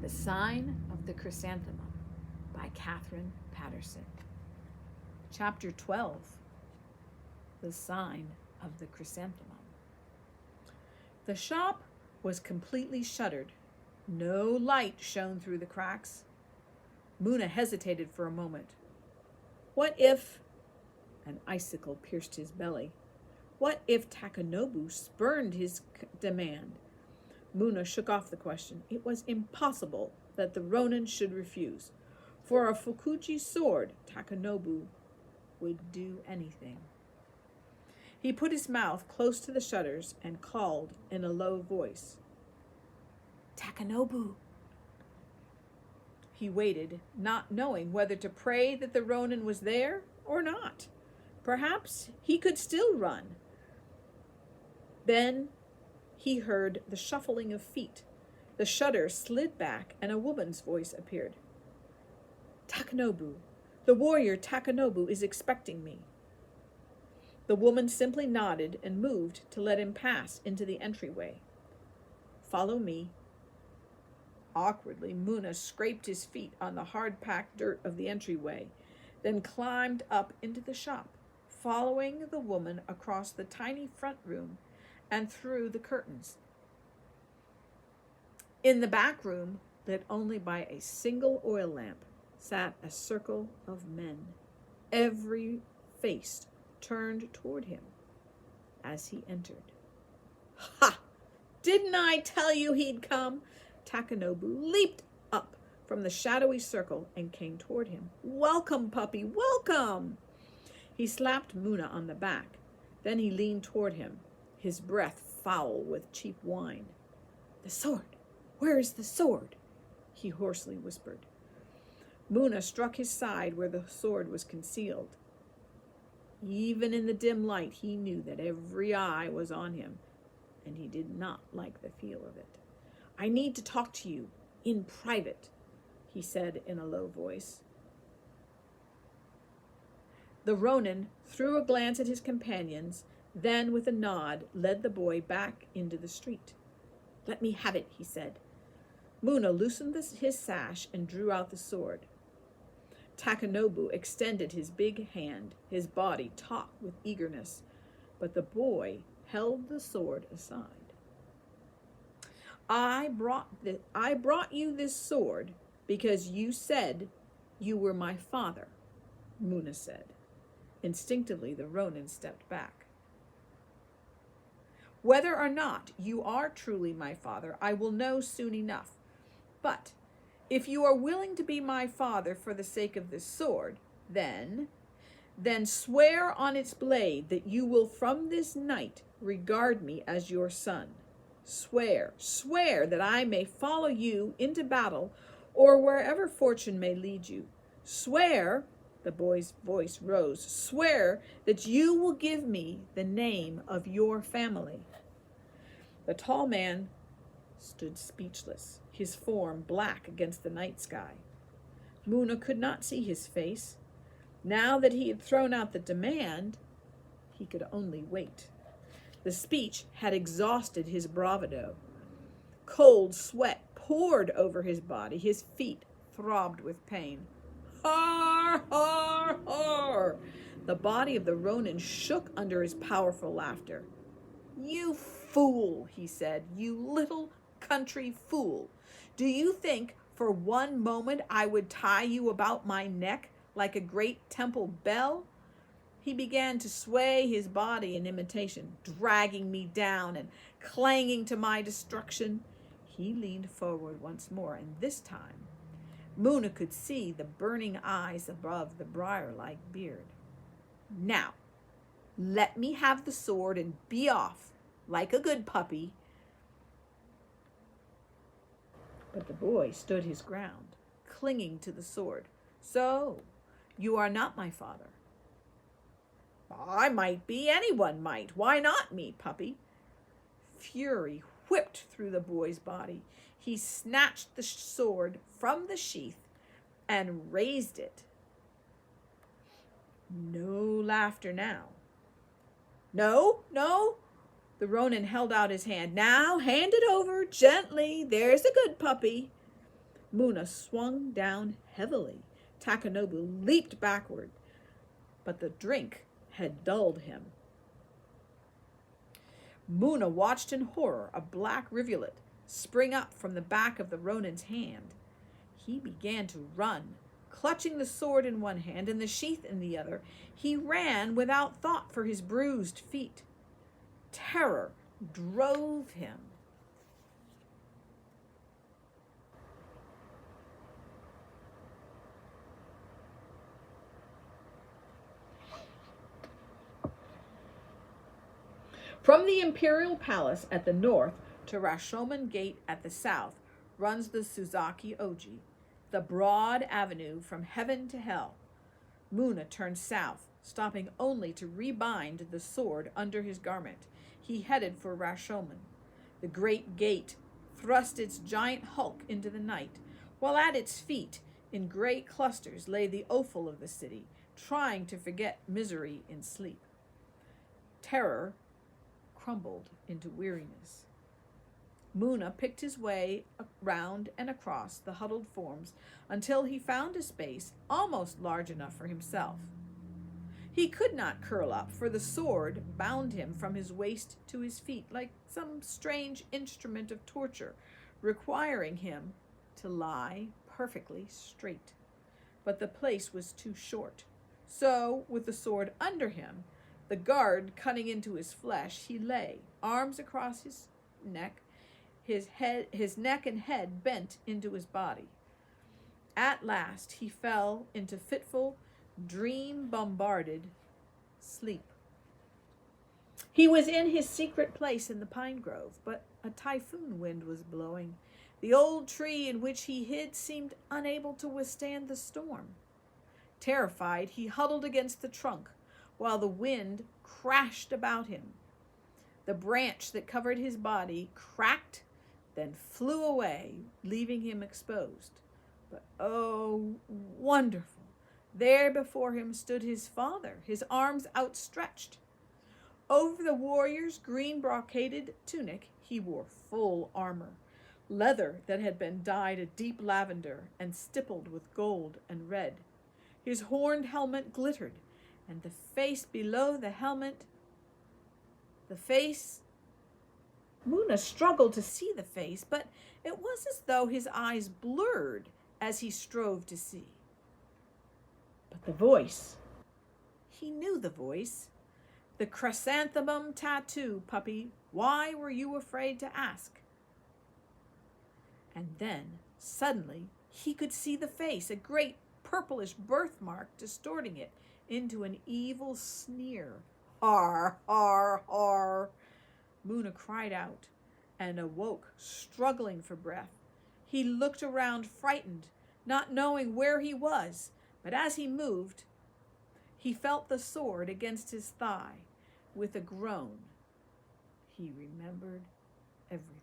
The Sign of the Chrysanthemum by Catherine Patterson. Chapter 12. The Sign of the Chrysanthemum. The shop was completely shuttered. No light shone through the cracks. Muna hesitated for a moment. What if... An icicle pierced his belly. What if Takanobu spurned his demand? Muna shook off the question. It was impossible that the Ronin should refuse. For a Fukuji sword, Takanobu would do anything. He put his mouth close to the shutters and called in a low voice. Takanobu. He waited, not knowing whether to pray that the Ronin was there or not. Perhaps he could still run. Then he heard the shuffling of feet. The shutter slid back and a woman's voice appeared. Takanobu, the warrior Takanobu is expecting me. The woman simply nodded and moved to let him pass into the entryway. Follow me. Awkwardly, Muna scraped his feet on the hard-packed dirt of the entryway, then climbed up into the shop, following the woman across the tiny front room and through the curtains. In the back room, lit only by a single oil lamp, sat a circle of men, every face turned toward him as he entered. Ha! Didn't I tell you he'd come? Takanobu leaped up from the shadowy circle and came toward him. Welcome, puppy, welcome! He slapped Muna on the back. Then he leaned toward him, his breath foul with cheap wine. The sword! Where is the sword? He hoarsely whispered. Muna struck his side where the sword was concealed. Even in the dim light, he knew that every eye was on him, and he did not like the feel of it. I need to talk to you in private, he said in a low voice. The Ronin threw a glance at his companions, then with a nod led the boy back into the street. Let me have it, he said. Muna loosened his sash and drew out the sword. Takanobu extended his big hand, his body taut with eagerness, but the boy held the sword aside. I brought you this sword because you said you were my father, Muna said. Instinctively, the Ronin stepped back. Whether or not you are truly my father, I will know soon enough. But if you are willing to be my father for the sake of this sword, then swear on its blade that you will from this night regard me as your son. Swear that I may follow you into battle or wherever fortune may lead you. Swear, the boy's voice rose, swear that you will give me the name of your family. The tall man stood speechless, his form black against the night sky. Muna could not see his face. Now that he had thrown out the demand, he could only wait. The speech had exhausted his bravado. Cold sweat poured over his body. His feet throbbed with pain. Har, har, har! The body of the Ronin shook under his powerful laughter. You fool, he said, you little country fool. Do you think for one moment I would tie you about my neck like a great temple bell? He began to sway his body in imitation, dragging me down and clanging to my destruction. He leaned forward once more, and this time Muna could see the burning eyes above the briar-like beard. Now, let me have the sword and be off, like a good puppy. But the boy stood his ground, clinging to the sword. So, you are not my father. I might be, anyone might. Why not me, puppy? Fury whipped through the boy's body. He snatched the sword from the sheath and raised it. No laughter now. No. The Ronin held out his hand. Now, hand it over, gently. There's a good puppy. Muna swung down heavily. Takanobu leaped backward, but the drink had dulled him. Muna watched in horror a black rivulet spring up from the back of the Ronin's hand. He began to run, clutching the sword in one hand and the sheath in the other. He ran without thought for his bruised feet. Terror drove him. From the imperial palace at the north to Rashomon Gate at the south runs the Suzaki Oji, the broad avenue from heaven to hell. Muna turned south, stopping only to rebind the sword under his garment. He headed for Rashomon. The great gate thrust its giant hulk into the night, while at its feet, in gray clusters, lay the offal of the city, trying to forget misery in sleep. Terror crumbled into weariness. Muna picked his way around and across the huddled forms until he found a space almost large enough for himself. He could not curl up, for the sword bound him from his waist to his feet like some strange instrument of torture, requiring him to lie perfectly straight. But the place was too short. So, with the sword under him, the guard cutting into his flesh, he lay, arms across his neck, his neck and head bent into his body. At last he fell into fitful, dream-bombarded sleep. He was in his secret place in the pine grove, but a typhoon wind was blowing. The old tree in which he hid seemed unable to withstand the storm. Terrified, he huddled against the trunk, while the wind crashed about him. The branch that covered his body cracked, then flew away, leaving him exposed. But oh, wonderful! There before him stood his father, his arms outstretched. Over the warrior's green brocaded tunic, he wore full armor, leather that had been dyed a deep lavender and stippled with gold and red. His horned helmet glittered, and the face below the helmet, Muna struggled to see the face, but it was as though his eyes blurred as he strove to see. But the voice, he knew the voice. The Chrysanthemum tattoo, puppy, why were you afraid to ask? And then, suddenly, he could see the face, a great purplish birthmark distorting it into an evil sneer. Har, har, har. Muna cried out and awoke, struggling for breath. He looked around, frightened, not knowing where he was, but as he moved, he felt the sword against his thigh. With a groan, he remembered everything.